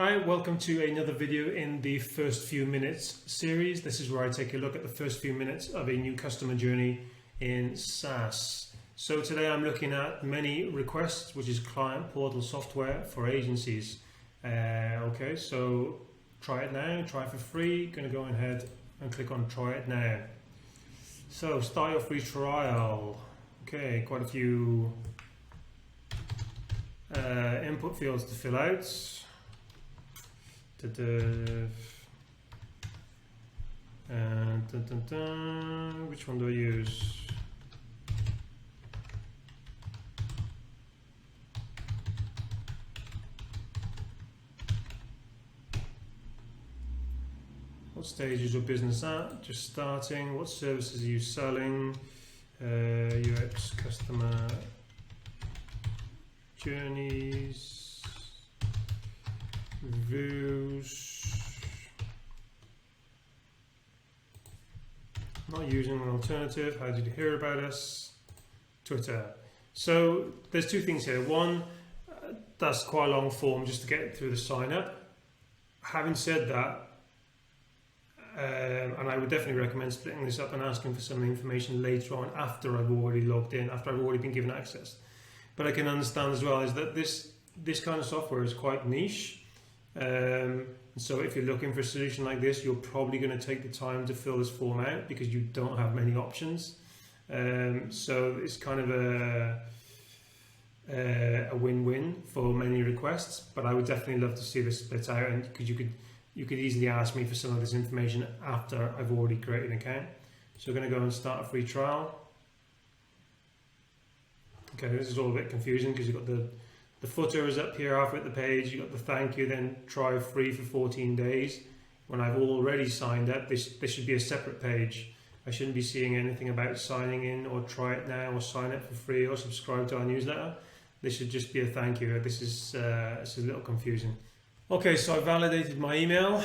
Hi, welcome to another video in the first few minutes series. This is where I take a look at the first few minutes of a new customer journey in SaaS. So today I'm looking at ManyRequests, which is client portal software for agencies. Okay, so try it now, try it for free. Going to go ahead and click on try it now. So start your free trial. Okay, quite a few input fields to fill out. Which one do I use? What stage is your business at? Just starting. What services are you selling? UX, customer journeys, reviews. Not using an alternative. How did you hear about us? Twitter. So there's two things here. One, that's quite a long form just to get through the sign up. Having said that, and I would definitely recommend splitting this up and asking for some information later on after I've already logged in, after I've already been given access. But I can understand as well is that this kind of software is quite niche. So if you're looking for a solution like this, you're probably going to take the time to fill this form out because you don't have many options. So it's kind of a win-win for ManyRequests, but I would definitely love to see this split out, and because you could easily ask me for some of this information after I've already created an account. So we're going to go and start a free trial. Okay, this is all a bit confusing because you've got the footer is up here halfway at the page, you've got the thank you, then try free for 14 days. When I've already signed up, this should be a separate page. I shouldn't be seeing anything about signing in or try it now or sign up for free or subscribe to our newsletter. This should just be a thank you. This is a little confusing. Okay, so I validated my email,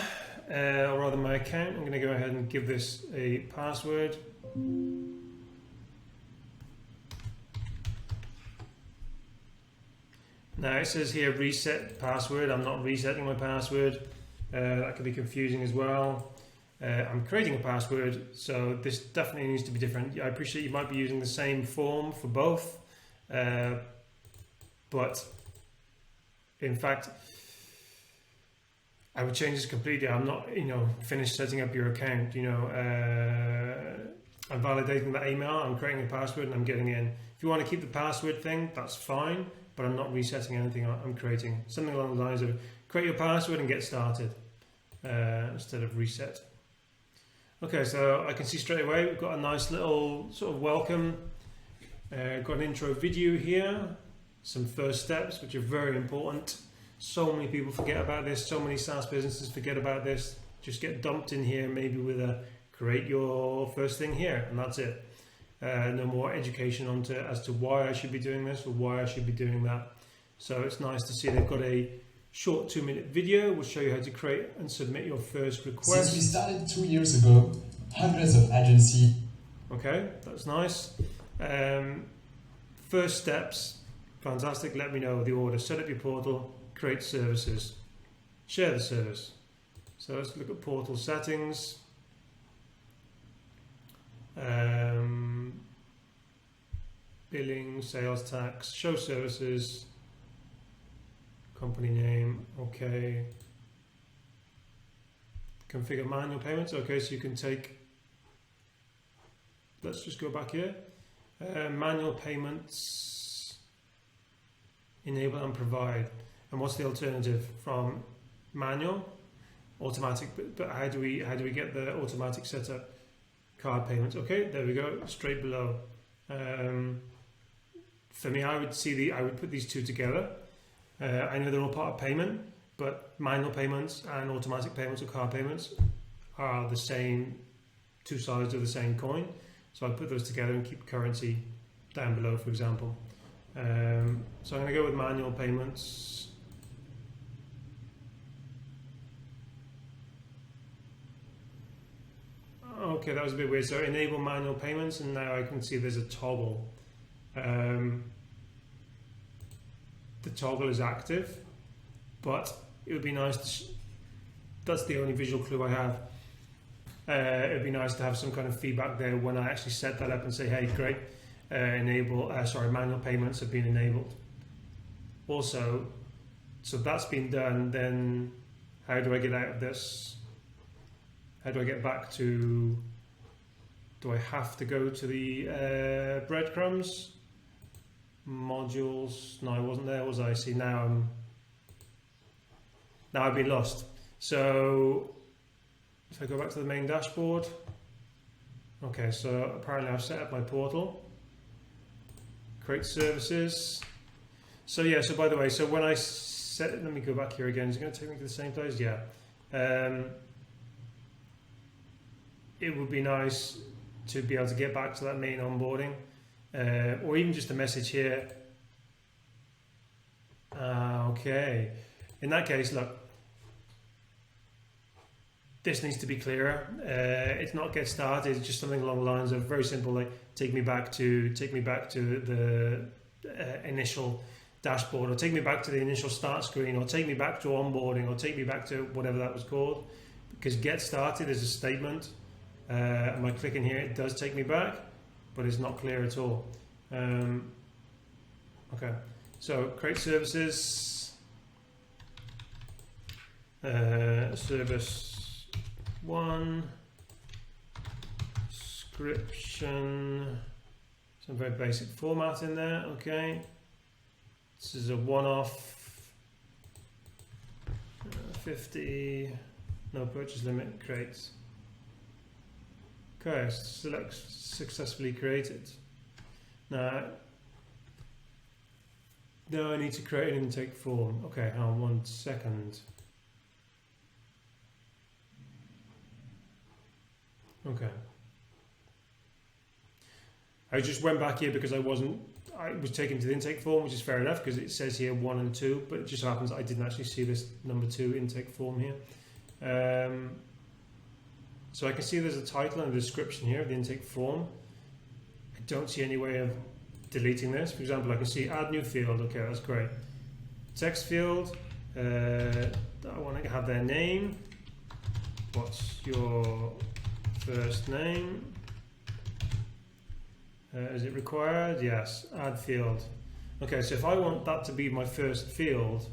or rather my account. I'm going to go ahead and give this a password. Now it says here reset password. I'm not resetting my password. That could be confusing as well. I'm creating a password, so this definitely needs to be different. I appreciate you might be using the same form for both, but in fact, I would change this completely. I'm not, finished setting up your account. I'm validating that email, I'm creating a password, and I'm getting in. If you want to keep the password thing, that's fine, but I'm not resetting anything. I'm creating something along the lines of create your password and get started instead of reset. Okay, so I can see straight away we've got a nice little sort of welcome. Got an intro video here, some first steps, which are very important. So many people forget about this. So many SaaS businesses forget about this. Just get dumped in here, maybe with a create your first thing here, and that's it. No more education as to why I should be doing this or why I should be doing that. So it's nice to see they've got a short 2-minute video. We'll show you how to create and submit your first request. Since we started 2 years ago, hundreds of agencies. Okay, that's nice. First steps, fantastic. Let me know the order. Set up your portal. Create services, share the service. So let's look at portal settings. Billing, sales tax, show services, company name, okay. Configure manual payments, okay, so you can take, let's just go back here. Manual payments, enable and provide. And what's the alternative from manual? Automatic, but how do we get the automatic setup? Card payments. Okay, there we go, straight below. For me, I would put these two together. I know they're all part of payment, but manual payments and automatic payments or card payments are the same, two sides of the same coin. So I put those together and keep currency down below, for example. So I'm going to go with manual payments. Okay, that was a bit weird. So enable manual payments, and now I can see there's a toggle. The toggle is active, but it would be nice to that's the only visual clue I have. It would be nice to have some kind of feedback there when I actually set that up and say, hey, great, manual payments have been enabled. Also, so that's been done, then how do I get out of this? How do I get back to, do I have to go to the breadcrumbs? Modules, no I wasn't there, was I? See, now I've been lost. So if I go back to the main dashboard, okay, so apparently I've set up my portal, create services. So yeah, so by the way, so when I set, let me go back here again, is it going to take me to the same place? Yeah. It would be nice to be able to get back to that main onboarding, or even just a message here. Okay, in that case, look, this needs to be clearer. It's not get started, it's just something along the lines of very simple, like take me back to the initial dashboard, or take me back to the initial start screen, or take me back to onboarding, or take me back to whatever that was called. Because get started is a statement. And by clicking here, it does take me back, but it's not clear at all. Okay, so create services, service 1, description, some very basic format in there. Okay, this is a one-off, 50, no purchase limit, creates. Okay, select successfully created. Now I need to create an intake form. Okay, hang on 1 second. Okay. I just went back here because I was taken to the intake form, which is fair enough because it says here 1 and 2, but it just so happens I didn't actually see this number 2 intake form here. So I can see there's a title and a description here of the intake form. I don't see any way of deleting this. For example, I can see add new field. Okay, that's great. Text field, I want to have their name. What's your first name? Is it required? Yes. Add field. Okay, so if I want that to be my first field,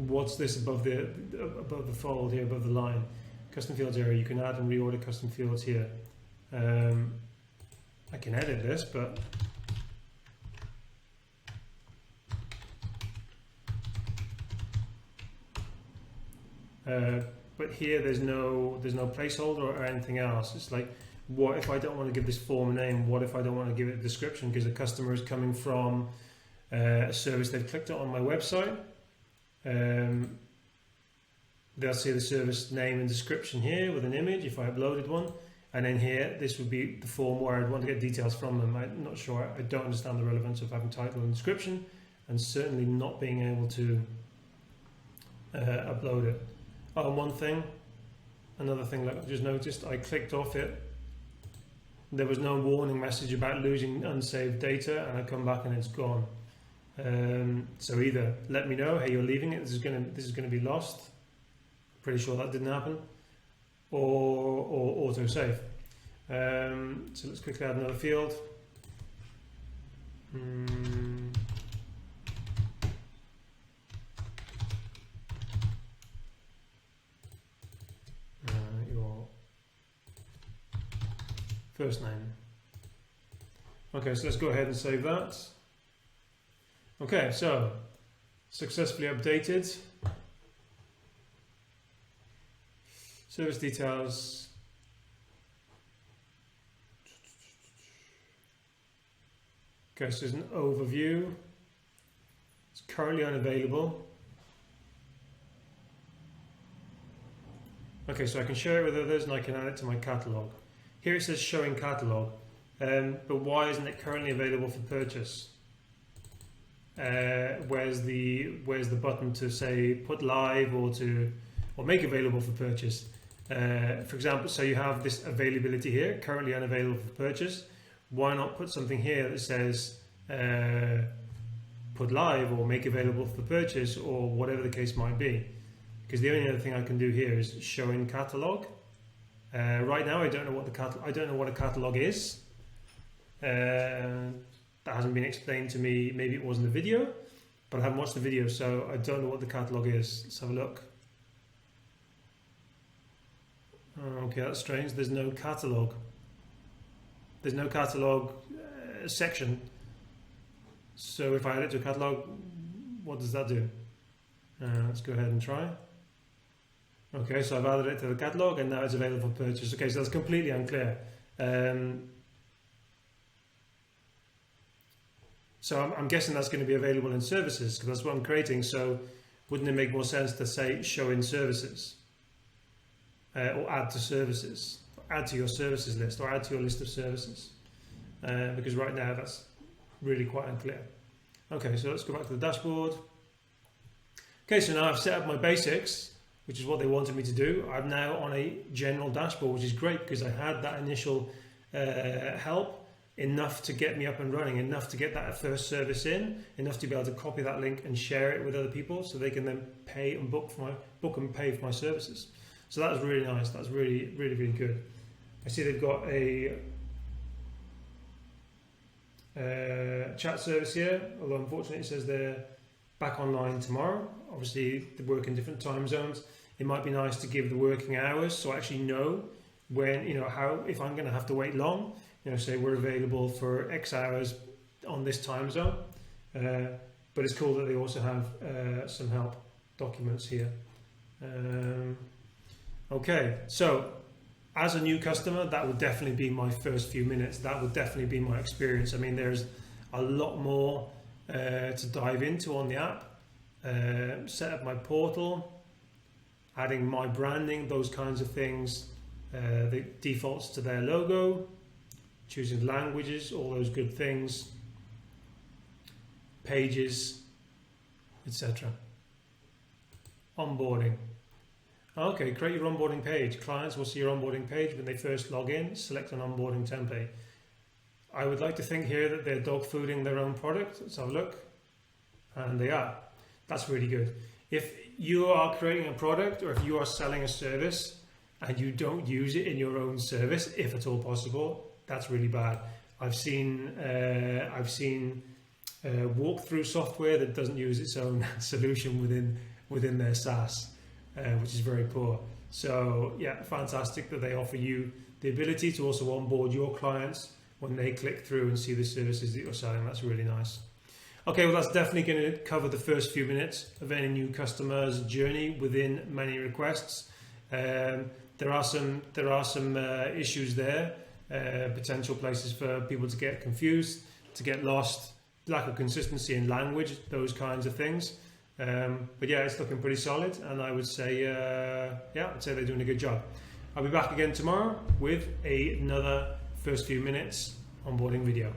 what's this above the fold here, above the line? Custom fields area. You can add and reorder custom fields here. I can edit this, but here there's no placeholder or anything else. It's like, what if I don't want to give this form a name? What if I don't want to give it a description because the customer is coming from a service they've clicked on my website? They'll see the service name and description here with an image if I uploaded one, and then here this would be the form where I'd want to get details from them. I'm not sure, I don't understand the relevance of having title and description, and certainly not being able to upload it. Oh, and another thing that I just noticed, I clicked off it, there was no warning message about losing unsaved data, and I come back and it's gone. So either let me know, hey, you're leaving it, this is going to be lost. Pretty sure that didn't happen, or auto save. So let's quickly add another field. Your first name. Okay, so let's go ahead and save that. Okay, so successfully updated. Service details. Okay, so there's an overview. It's currently unavailable. Okay, so I can share it with others and I can add it to my catalog. Here it says showing catalog, but why isn't it currently available for purchase? Where's the button to say put live or make available for purchase? For example, so you have this availability here, currently unavailable for purchase. Why not put something here that says put live or make available for purchase or whatever the case might be. Because the only other thing I can do here is show in catalog. Right now I don't know what a catalog is. That hasn't been explained to me. Maybe it was in the video, but I haven't watched the video, so I don't know what the catalog is. Let's have a look. Okay, that's strange. There's no catalog. There's no catalog section. So if I add it to a catalog, what does that do? Let's go ahead and try. Okay, so I've added it to the catalog and now it's available for purchase. Okay, so that's completely unclear. So I'm guessing that's going to be available in services because that's what I'm creating. So wouldn't it make more sense to say show in services or add to services, add to your services list or add to your list of services? Because right now that's really quite unclear. Okay, so let's go back to the dashboard. Okay, so now I've set up my basics, which is what they wanted me to do. I'm now on a general dashboard, which is great because I had that initial help, enough to get me up and running, enough to get that first service in, enough to be able to copy that link and share it with other people so they can then pay and book and pay for my services. So that was really nice. That's really, really, really good. I see they've got a chat service here, although unfortunately it says they're back online tomorrow. Obviously they work in different time zones. It might be nice to give the working hours so I actually know when, how, if I'm going to have to wait long, say we're available for X hours on this time zone. But it's cool that they also have some help documents here. Okay, so as a new customer, that would definitely be my first few minutes. That would definitely be my experience. I mean, there's a lot more to dive into on the app. Set up my portal, adding my branding, those kinds of things, the defaults to their logo, choosing languages, all those good things, pages, etc. Onboarding. Okay, create your onboarding page. Clients will see your onboarding page when they first log in. Select an onboarding template. I would like to think here that they're dog fooding their own product. Let's have a look. And they are. That's really good. If you are creating a product or if you are selling a service and you don't use it in your own service, if at all possible, that's really bad. I've seen walkthrough software that doesn't use its own solution within their SaaS, which is very poor. So yeah, fantastic that they offer you the ability to also onboard your clients when they click through and see the services that you're selling. That's really nice. Okay, well that's definitely going to cover the first few minutes of any new customer's journey within ManyRequests. There are some issues there, potential places for people to get confused, to get lost, lack of consistency in language, those kinds of things. But yeah, it's looking pretty solid, and I would say, I'd say they're doing a good job. I'll be back again tomorrow with another first few minutes onboarding video.